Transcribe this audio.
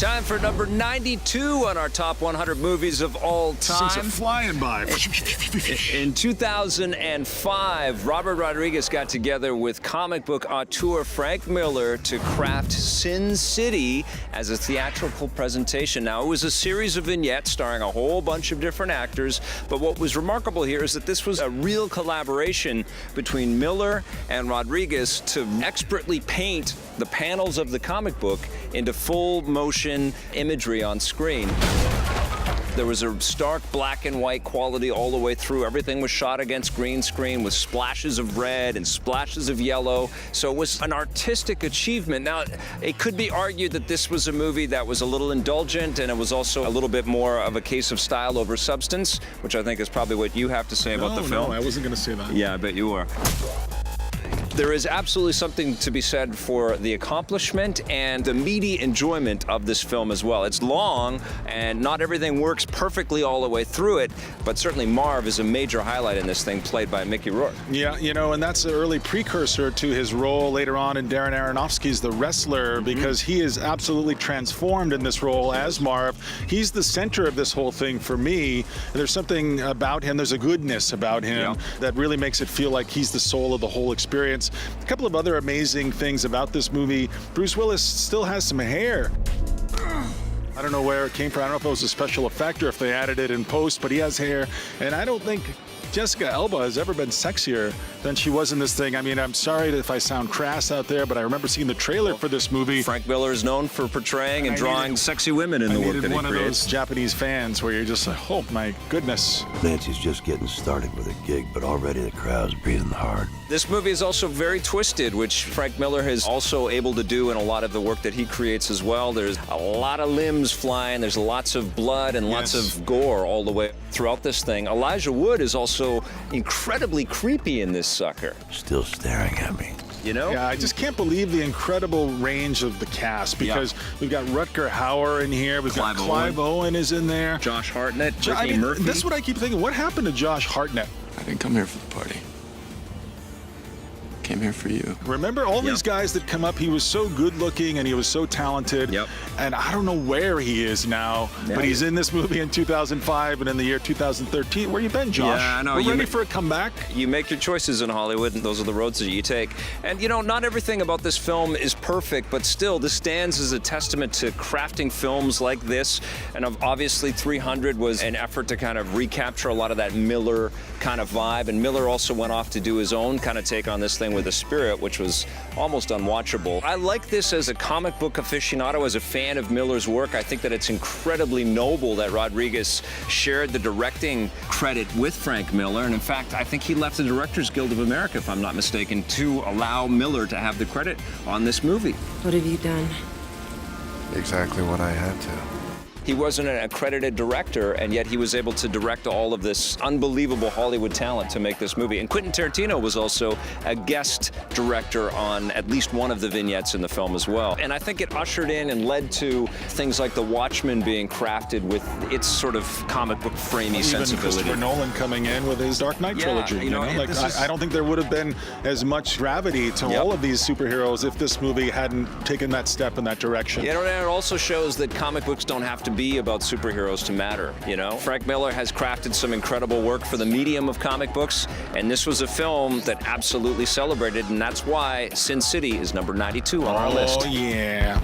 Time for number 92 on our top 100 movies of all time. Things are flying by. In 2005, Robert Rodriguez got together with comic book auteur Frank Miller to craft Sin City as a theatrical presentation. Now, it was a series of vignettes starring a whole bunch of different actors, but what was remarkable here is that this was a real collaboration between Miller and Rodriguez to expertly paint the panels of the comic book into full motion imagery on screen. There was a stark black and white quality all the way through. Everything was shot against green screen with splashes of red and splashes of yellow. So it was an artistic achievement. Now, it could be argued that this was a movie that was a little indulgent, and it was also a little bit more of a case of style over substance, which I think is probably what you have to say about the film. No, I wasn't going to say that. Yeah, I bet you are. There is absolutely something to be said for the accomplishment and the meaty enjoyment of this film as well. It's long, and not everything works perfectly all the way through it, but certainly Marv is a major highlight in this thing, played by Mickey Rourke. Yeah, you know, and that's an early precursor to his role later on in Darren Aronofsky's The Wrestler, because he is absolutely transformed in this role as Marv. He's the center of this whole thing for me. There's something about him, there's a goodness about him that really makes it feel like he's the soul of the whole experience. A couple of other amazing things about this movie. Bruce Willis still has some hair. I don't know where it came from. I don't know if it was a special effect or if they added it in post, but he has hair. And I don't think Jessica Alba has ever been sexier than she was in this thing. I mean, I'm sorry if I sound crass out there, but I remember seeing the trailer for this movie. Frank Miller is known for portraying and drawing sexy women in the work that he creates. one of those Japanese fans where you're just like, oh my goodness. Nancy's just getting started with a gig, but already the crowd's breathing hard. This movie is also very twisted, which Frank Miller is also able to do in a lot of the work that he creates as well. There's a lot of limbs flying, there's lots of blood and lots of gore all the way throughout this thing. Elijah Wood is also incredibly creepy in this sucker. Still staring at me. You know? Yeah, I just can't believe the incredible range of the cast, because we've got Rutger Hauer in here, we've got Clive Owen is in there. Josh Hartnett, Brittany Murphy. That's what I keep thinking. What happened to Josh Hartnett? I didn't come here for the party. Came here for you. Remember all these guys that come up, he was so good looking and he was so talented. And I don't know where he is now, but he's in this movie in 2005 and in the year 2013. Where you been, Josh? Yeah, I know. We're ready for a comeback. You make your choices in Hollywood, and those are the roads that you take. And you know, not everything about this film is perfect, but still, this stands as a testament to crafting films like this. And obviously, 300 was an effort to kind of recapture a lot of that Miller kind of vibe. And Miller also went off to do his own kind of take on this thing with The Spirit, which was almost unwatchable. I like this as a comic book aficionado, as a fan of Miller's work. I think that it's incredibly noble that Rodriguez shared the directing credit with Frank Miller. And in fact, I think he left the Directors Guild of America, if I'm not mistaken, to allow Miller to have the credit on this movie. What have you done? Exactly what I had to. He wasn't an accredited director, and yet he was able to direct all of this unbelievable Hollywood talent to make this movie. And Quentin Tarantino was also a guest director on at least one of the vignettes in the film as well. And I think it ushered in and led to things like The Watchmen being crafted with its sort of comic book framey sensibility. Christopher Nolan coming in with his Dark Knight trilogy. You know? Like, I don't think there would have been as much gravity to all of these superheroes if this movie hadn't taken that step in that direction. You know, and it also shows that comic books don't have to be about superheroes to matter, you know? Frank Miller has crafted some incredible work for the medium of comic books, and this was a film that absolutely celebrated, and that's why Sin City is number 92 on our list. Oh, yeah.